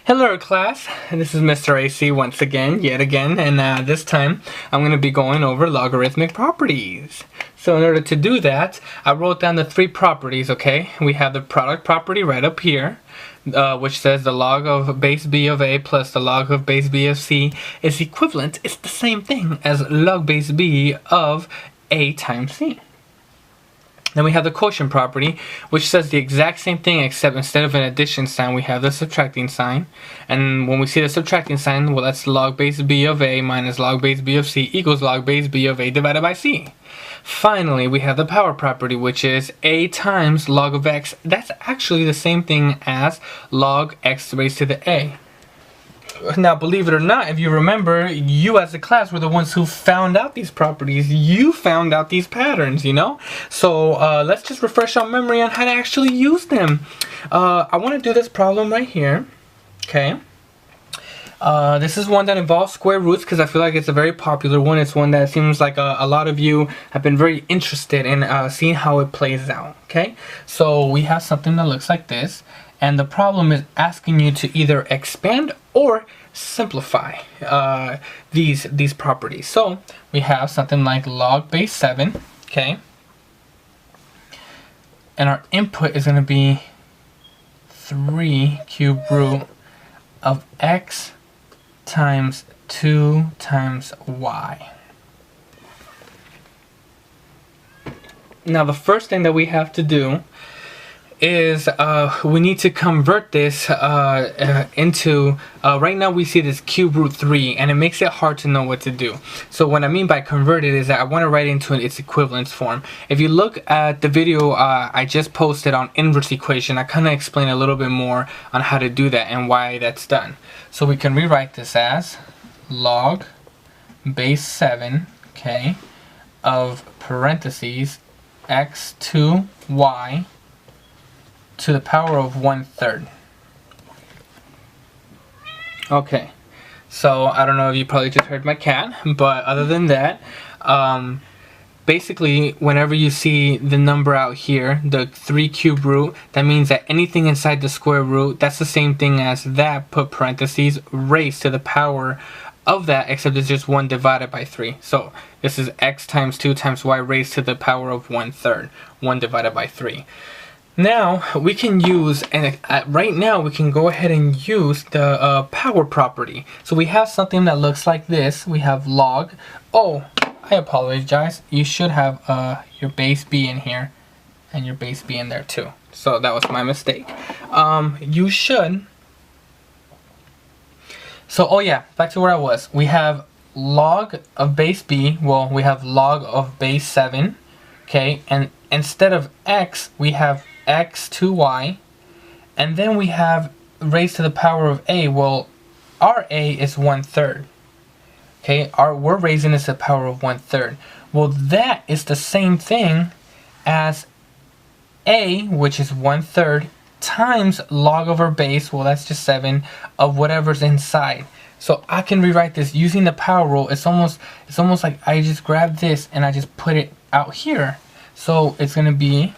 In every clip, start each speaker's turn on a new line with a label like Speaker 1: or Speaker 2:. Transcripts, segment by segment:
Speaker 1: Hello class, this is Mr. AC once again, yet again, and this time I'm going to be going over logarithmic properties. So in order to do that, I wrote down the three properties, okay? We have the product property right up here, which says the log of base b of a plus the log of base b of c is equivalent, it's the same thing as log base b of a times c. Then we have the quotient property, which says the exact same thing, except instead of an addition sign, we have the subtracting sign. And when we see the subtracting sign, well, that's log base b of a minus log base b of c equals log base b of a divided by c. Finally, we have the power property, which is a times log of x. That's actually the same thing as log x raised to the a. Now, believe it or not, if you remember, you as a class were the ones who found out these properties. You found out these patterns, you know? So let's just refresh our memory on how to actually use them. I want to do this problem right here, okay? This is one that involves square roots because I feel like it's a very popular one. It's one that seems like a lot of you have been very interested in seeing how it plays out, okay? So we have something that looks like this. And the problem is asking you to either expand or simplify these properties. So we have something like log base 7, okay? And our input is going to be 3 cube root of x times 2 times y. Now the first thing that we have to do is we need to convert this into right now we see this cube root 3 and it makes it hard to know what to do. So what I mean by converted is that I want to write into its equivalence form. If you look at the video I just posted on inverse equation, I kind of explain a little bit more on how to do that and why that's done. So we can rewrite this as log base 7, okay, of parentheses x2y to the power of 1/3. Okay, so I don't know if you probably just heard my cat, but other than that, basically whenever you see the number out here, the 3 cube root, that means that anything inside the square root, that's the same thing as that, put parentheses, raised to the power of that, except it's just 1 divided by 3. So this is x times 2 times y raised to the power of 1/3, 1 divided by 3. Now we can use, and right now we can go ahead and use the power property. So we have something that looks like this. We have log. Oh, I apologize. You should have your base b in here and your base b in there too. So that was my mistake. You should. So oh yeah, back to where I was. We have log of base b. Well, we have log of base 7. Okay, and instead of x, we have x to y, and then we have raised to the power of a. Well, our a is 1/3. Okay, we're raising this to the power of 1/3. Well, that is the same thing as a, which is 1/3, times log over base, well that's just 7, of whatever's inside. So I can rewrite this using the power rule. It's almost like I just grab this and I just put it out here. So it's going to be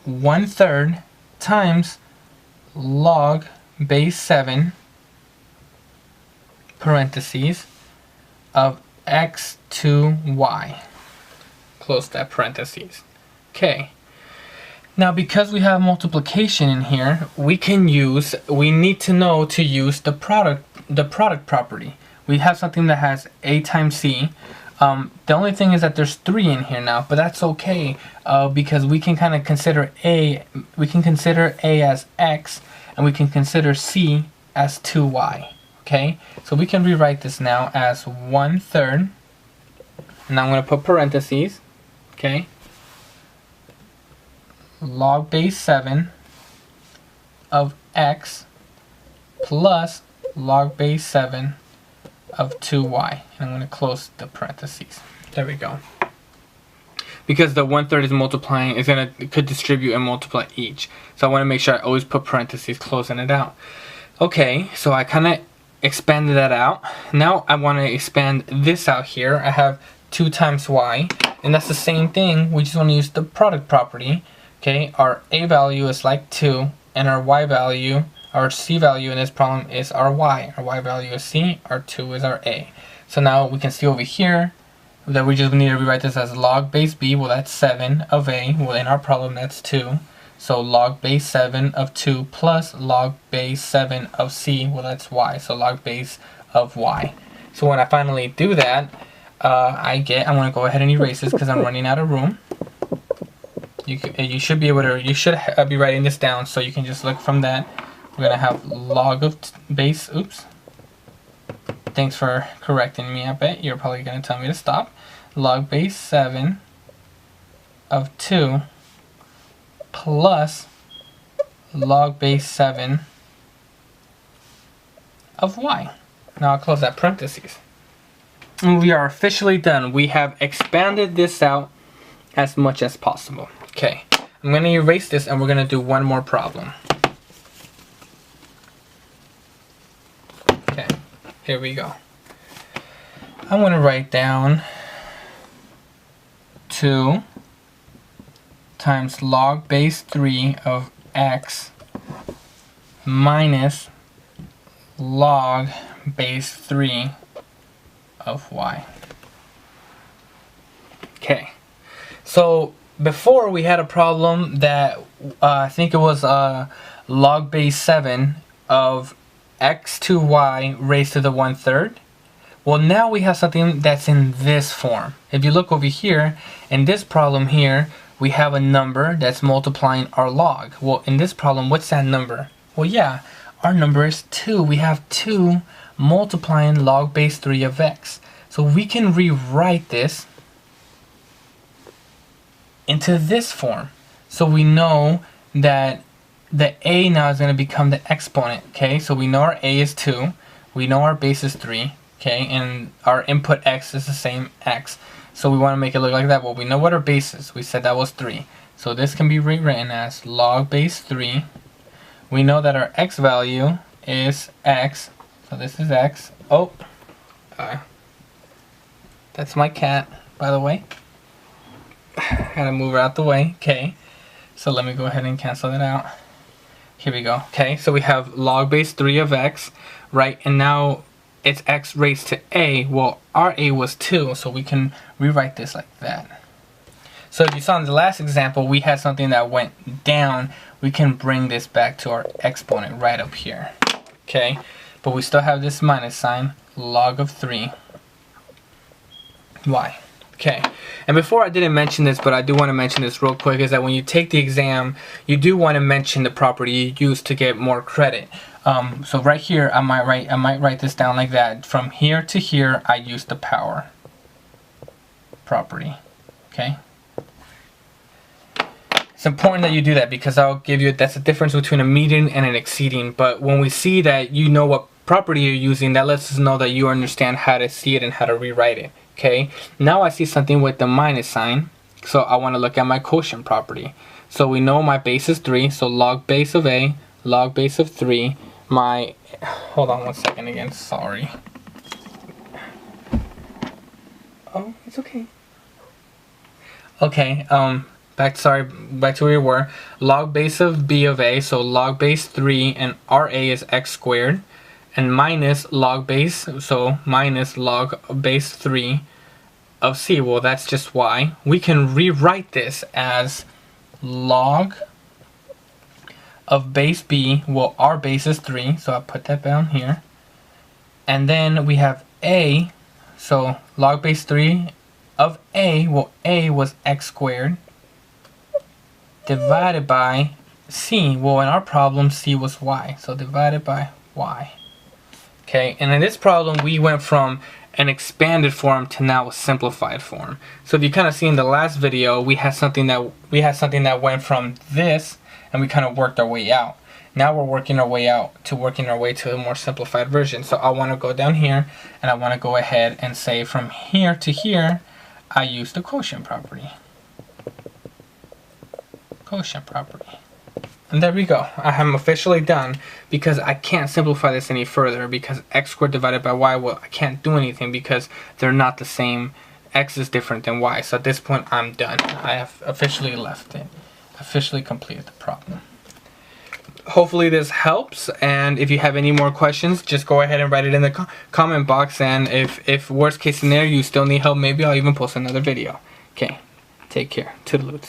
Speaker 1: 1/3 times log base 7 parentheses of x to y, close that parentheses. Okay, now because we have multiplication in here, we need to know to use the product property. We have something that has a times c. The only thing is that there's 3 in here now, but that's okay because we can kind of consider a as x, and we can consider c as 2y. Okay, so we can rewrite this now as 1/3, and I'm going to put parentheses. Okay, log base 7 of x plus log base 7 of 2y, and I'm going to close the parentheses. There we go. Because the 1/3 is multiplying, it could distribute and multiply each. So I want to make sure I always put parentheses closing it out. Okay, so I kind of expanded that out. Now I want to expand this out here. I have 2 times y, and that's the same thing. We just want to use the product property. Okay, our a value is like 2, and our y value, our c value in this problem is our y. Our y value is c, our 2 is our a. So now we can see over here that we just need to rewrite this as log base b. Well, that's 7 of a. Well, in our problem, that's 2. So log base 7 of 2 plus log base 7 of c. Well, that's y. So log base of y. So when I finally do that, I'm going to go ahead and erase this because I'm running out of room. You should be able to, you should be writing this down, so you can just look from that. We're going to have log of base, oops. Thanks for correcting me, I bet. You're probably going to tell me to stop. Log base 7 of 2 plus log base 7 of y. Now I'll close that parentheses. And we are officially done. We have expanded this out as much as possible. Okay, I'm going to erase this and we're going to do one more problem. Okay, here we go. I'm going to write down 2 times log base 3 of x minus log base 3 of y. Okay, so before we had a problem that I think it was log base 7 of x to y raised to the 1/3. Well, now we have something that's in this form. If you look over here, in this problem here, we have a number that's multiplying our log. Well, in this problem, what's that number? Well, yeah, our number is 2. We have 2 multiplying log base 3 of x. So we can rewrite this into this form. So we know that the a now is going to become the exponent. Okay, so we know our a is 2. We know our base is 3. Okay, and our input x is the same x. So we want to make it look like that. Well, we know what our base is. We said that was 3. So this can be rewritten as log base 3. We know that our x value is x. So this is x. Oh, that's my cat, by the way. Gotta move her out the way. Okay, so let me go ahead and cancel that out. Here we go. Okay, so we have log base 3 of x, right? And now it's x raised to a. Well, our a was 2, so we can rewrite this like that. So if you saw in the last example, we had something that went down. We can bring this back to our exponent right up here. Okay, but we still have this minus sign, log of 3 y. Okay, and before I didn't mention this, but I do want to mention this real quick, is that when you take the exam, you do want to mention the property you use to get more credit. So right here, I might write this down like that. From here to here, I use the power property. Okay. It's important that you do that because I'll give you, that's the difference between a median and an exceeding. But when we see that you know what property you're using, that lets us know that you understand how to see it and how to rewrite it. Okay, now I see something with the minus sign, so I want to look at my quotient property. So we know my base is 3, so log base of a, log base of 3, my, hold on one second again, sorry. Oh, it's okay. Okay, back to where we were. Log base of b of a, so log base 3, and our a is x squared, and minus log base, so minus log base 3 of c. Well, that's just y. We can rewrite this as log of base b. Well, our base is 3, so I'll put that down here. And then we have a, so log base 3 of a. Well, a was x squared divided by c. Well, in our problem, c was y, so divided by y. Okay, and in this problem, we went from an expanded form to now a simplified form. So if you kind of see in the last video, we had something that went from this, and we kind of worked our way out. Now we're working our way out to a more simplified version. So I want to go down here, and I want to go ahead and say from here to here, I use the quotient property. Quotient property. And there we go. I am officially done because I can't simplify this any further because x squared divided by y, well, I can't do anything because they're not the same. X is different than y. So at this point, I'm done. I have officially left it. Officially completed the problem. hopefully this helps, and if you have any more questions, just go ahead and write it in the comment box, and if worst case scenario you still need help, maybe I'll even post another video. Okay, take care. Toodaloo.